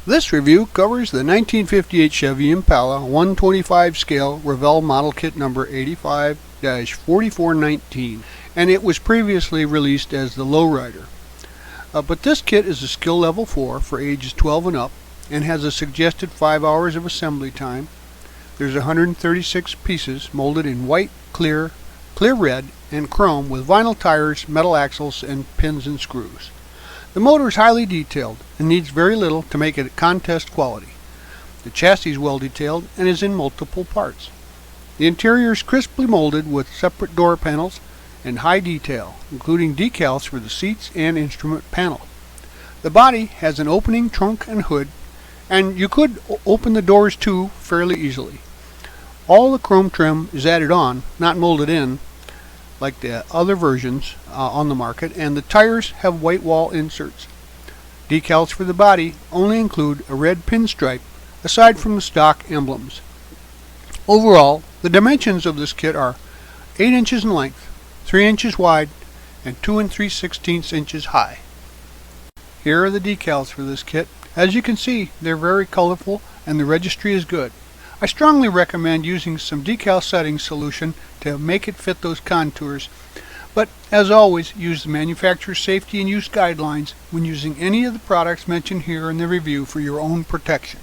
This review covers the 1958 Chevy Impala 125 scale Revell model kit number 85-4419, and it was previously released as the Lowrider. But this kit is a skill level 4 for ages 12 and up and has a suggested 5 hours of assembly time. There's 136 pieces molded in white, clear red, and chrome with vinyl tires, metal axles, and pins and screws. The motor is highly detailed and needs very little to make it contest quality. The chassis is well detailed and is in multiple parts. The interior is crisply molded with separate door panels and high detail, including decals for the seats and instrument panel. The body has an opening trunk and hood, and you could open the doors too fairly easily. All the chrome trim is added on, not molded in, like the other versions on the market, and the tires have white wall inserts. Decals for the body only include a red pinstripe aside from the stock emblems. Overall, the dimensions of this kit are 8 inches in length, 3 inches wide, and 2 3/16 inches high. Here are the decals for this kit. As you can see, they're very colorful and the registry is good. I strongly recommend using some decal setting solution to make it fit those contours, but as always, use the manufacturer's safety and use guidelines when using any of the products mentioned here in the review for your own protection.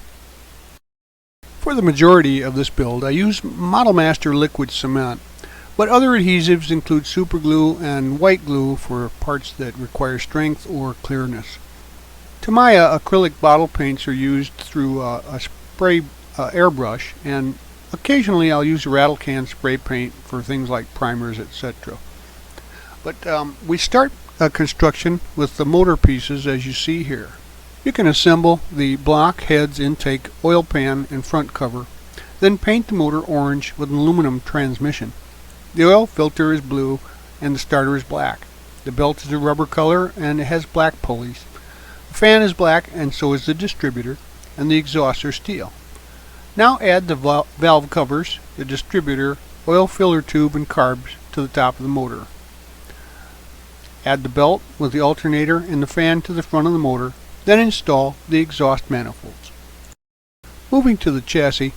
For the majority of this build, I use Model Master liquid cement, but other adhesives include super glue and white glue for parts that require strength or clearness. Tamiya acrylic bottle paints are used through a spray airbrush, and occasionally I'll use a rattle can spray paint for things like primers, etc. But we start construction with the motor pieces as you see here. You can assemble the block, heads, intake, oil pan, and front cover, then paint the motor orange with an aluminum transmission. The oil filter is blue and the starter is black. The belt is a rubber color and it has black pulleys. The fan is black and so is the distributor, and the exhausts are steel. Now add the valve covers, the distributor, oil filler tube, and carbs to the top of the motor. Add the belt with the alternator and the fan to the front of the motor, then install the exhaust manifolds. Moving to the chassis,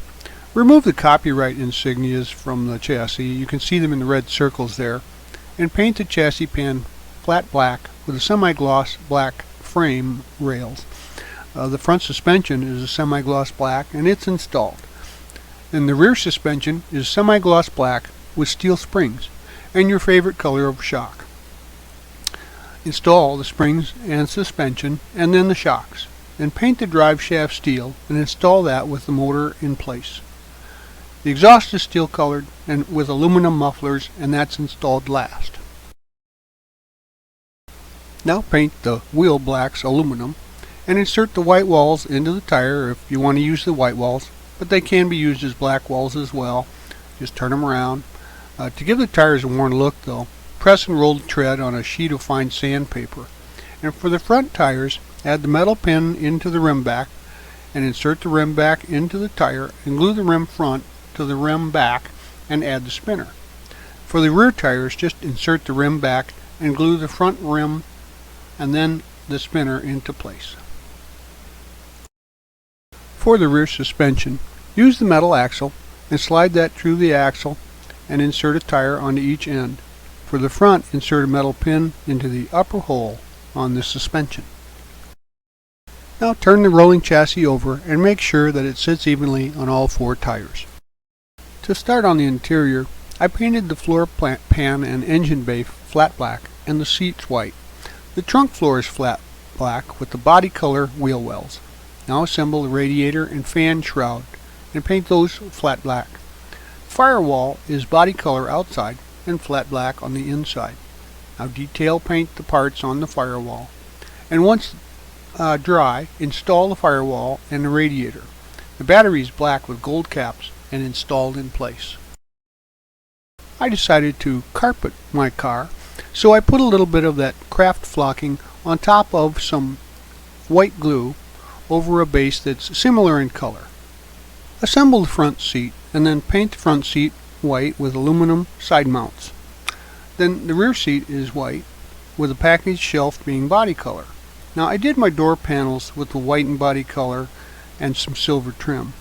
remove the copyright insignias from the chassis, you can see them in the red circles there, and paint the chassis pan flat black with a semi-gloss black frame rails. The front suspension is a semi-gloss black and it's installed. And the rear suspension is semi-gloss black with steel springs and your favorite color of shock. Install the springs and suspension and then the shocks, and paint the drive shaft steel and install that with the motor in place. The exhaust is steel colored and with aluminum mufflers, and that's installed last. Now paint the wheel blacks aluminum and insert the white walls into the tire if you want to use the white walls, but they can be used as black walls as well. Just turn them around. To give the tires a worn look though, press and roll the tread on a sheet of fine sandpaper. And for the front tires, add the metal pin into the rim back and insert the rim back into the tire and glue the rim front to the rim back and add the spinner. For the rear tires, just insert the rim back and glue the front rim and then the spinner into place. For the rear suspension, use the metal axle and slide that through the axle and insert a tire onto each end. For the front, insert a metal pin into the upper hole on the suspension. Now turn the rolling chassis over and make sure that it sits evenly on all 4 tires. To start on the interior, I painted the floor pan and engine bay flat black and the seats white. The trunk floor is flat black with the body color wheel wells. Now assemble the radiator and fan shroud and paint those flat black. Firewall is body color outside and flat black on the inside. Now detail paint the parts on the firewall, and once dry, install the firewall and the radiator. The battery is black with gold caps and installed in place. I decided to carpet my car, so I put a little bit of that craft flocking on top of some white glue over a base that's similar in color. Assemble the front seat and then paint the front seat white with aluminum side mounts. Then the rear seat is white with the package shelf being body color. Now I did my door panels with the white and body color and some silver trim.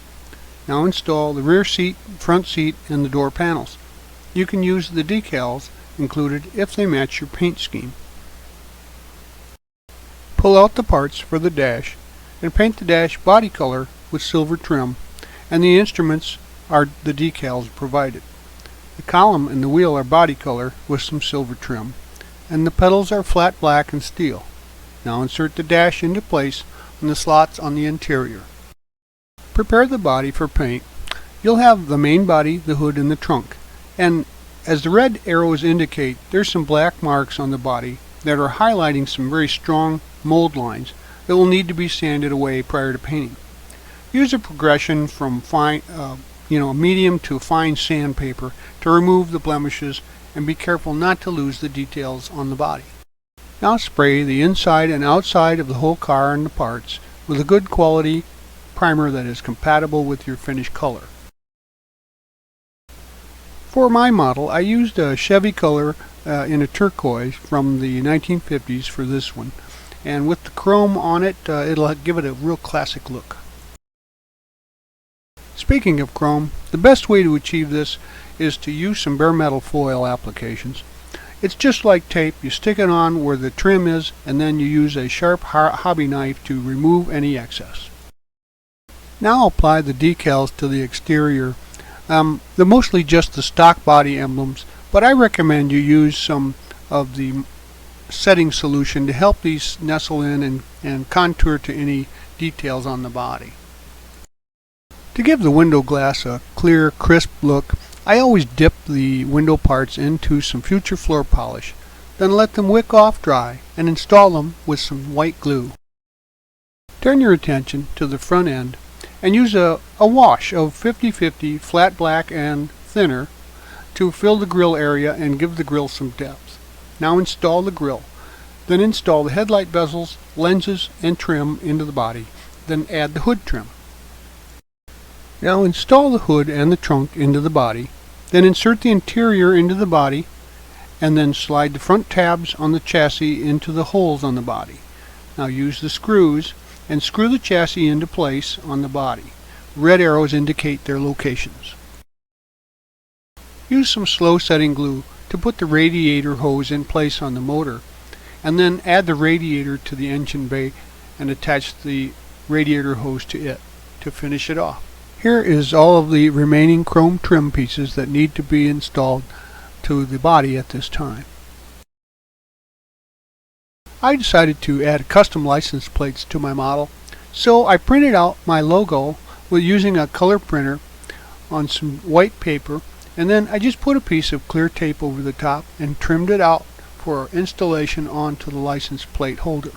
Now install the rear seat, front seat, and the door panels. You can use the decals included if they match your paint scheme. Pull out the parts for the dash and paint the dash body color with silver trim, and the instruments are the decals provided. The column and the wheel are body color with some silver trim, and the pedals are flat black and steel. Now insert the dash into place in the slots on the interior. Prepare the body for paint. You'll have the main body, the hood, and the trunk. And as the red arrows indicate, there's some black marks on the body that are highlighting some very strong mold lines that will need to be sanded away prior to painting. Use a progression from fine, medium to fine sandpaper to remove the blemishes, and be careful not to lose the details on the body. Now spray the inside and outside of the whole car and the parts with a good quality primer that is compatible with your finish color. For my model, I used a Chevy color in a turquoise from the 1950s for this one, and with the chrome on it, it'll give it a real classic look. Speaking of chrome, the best way to achieve this is to use some bare metal foil applications. It's just like tape. You stick it on where the trim is, and then you use a sharp hobby knife to remove any excess. Now I'll apply the decals to the exterior. They're mostly just the stock body emblems, but I recommend you use some of the setting solution to help these nestle in and contour to any details on the body. To give the window glass a clear, crisp look, I always dip the window parts into some future floor polish, then let them wick off dry and install them with some white glue. Turn your attention to the front end and use a wash of 50/50 flat black and thinner to fill the grill area and give the grill some depth. Now install the grill. Then install the headlight bezels, lenses, and trim into the body. Then add the hood trim. Now install the hood and the trunk into the body. Then insert the interior into the body, and then slide the front tabs on the chassis into the holes on the body. Now use the screws and screw the chassis into place on the body. Red arrows indicate their locations. Use some slow setting glue to put the radiator hose in place on the motor, and then add the radiator to the engine bay and attach the radiator hose to it to finish it off. Here is all of the remaining chrome trim pieces that need to be installed to the body at this time. I decided to add custom license plates to my model, so I printed out my logo with using a color printer on some white paper, and then I just put a piece of clear tape over the top and trimmed it out for installation onto the license plate holder.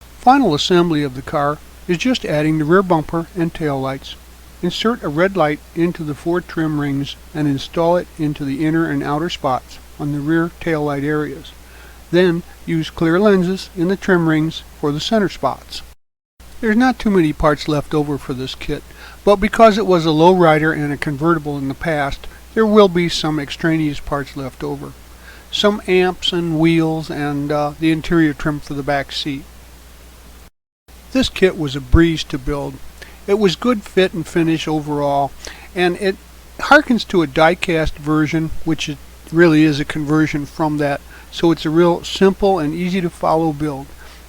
Final assembly of the car is just adding the rear bumper and tail lights. Insert a red light into the 4 trim rings and install it into the inner and outer spots on the rear tail light areas. Then use clear lenses in the trim rings for the center spots. There's not too many parts left over for this kit, but because it was a lowrider and a convertible in the past, there will be some extraneous parts left over. Some amps and wheels and the interior trim for the back seat. This kit was a breeze to build. It was good fit and finish overall, and it harkens to a die-cast version, which it really is a conversion from that, so it's a real simple and easy to follow build.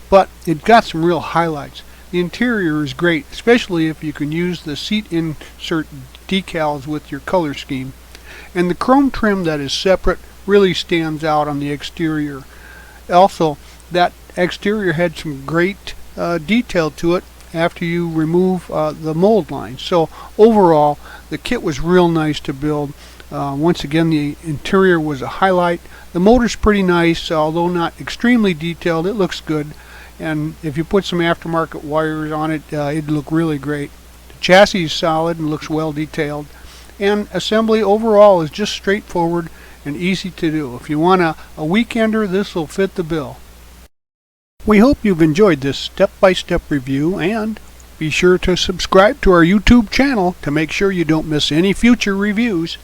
But it got some real highlights. The interior is great, especially if you can use the seat insert decals with your color scheme. And the chrome trim that is separate really stands out on the exterior. Also, that exterior had some great detail to it after you remove the mold lines. So overall, the kit was real nice to build. Once again, the interior was a highlight. The motor's pretty nice, although not extremely detailed. It looks good, and if you put some aftermarket wires on it, it'd look really great. The chassis is solid and looks well detailed, and assembly overall is just straightforward and easy to do. If you want a weekender, this will fit the bill. We hope you've enjoyed this step-by-step review, and be sure to subscribe to our YouTube channel to make sure you don't miss any future reviews.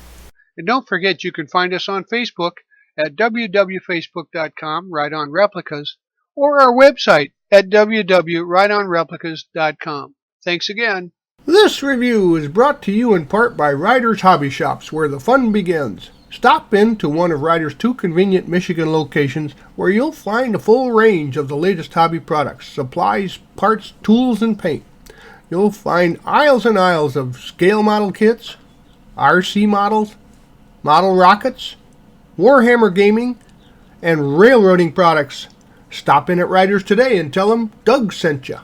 And don't forget you can find us on Facebook at www.facebook.com, right on replicas, or our website at www.rideonreplicas.com. Thanks again. This review is brought to you in part by Ryder's Hobby Shops, where the fun begins. Stop in to one of Ryder's 2 convenient Michigan locations where you'll find a full range of the latest hobby products, supplies, parts, tools, and paint. You'll find aisles and aisles of scale model kits, RC models, model rockets, Warhammer gaming, and railroading products. Stop in at Ryder's today and tell them Doug sent you.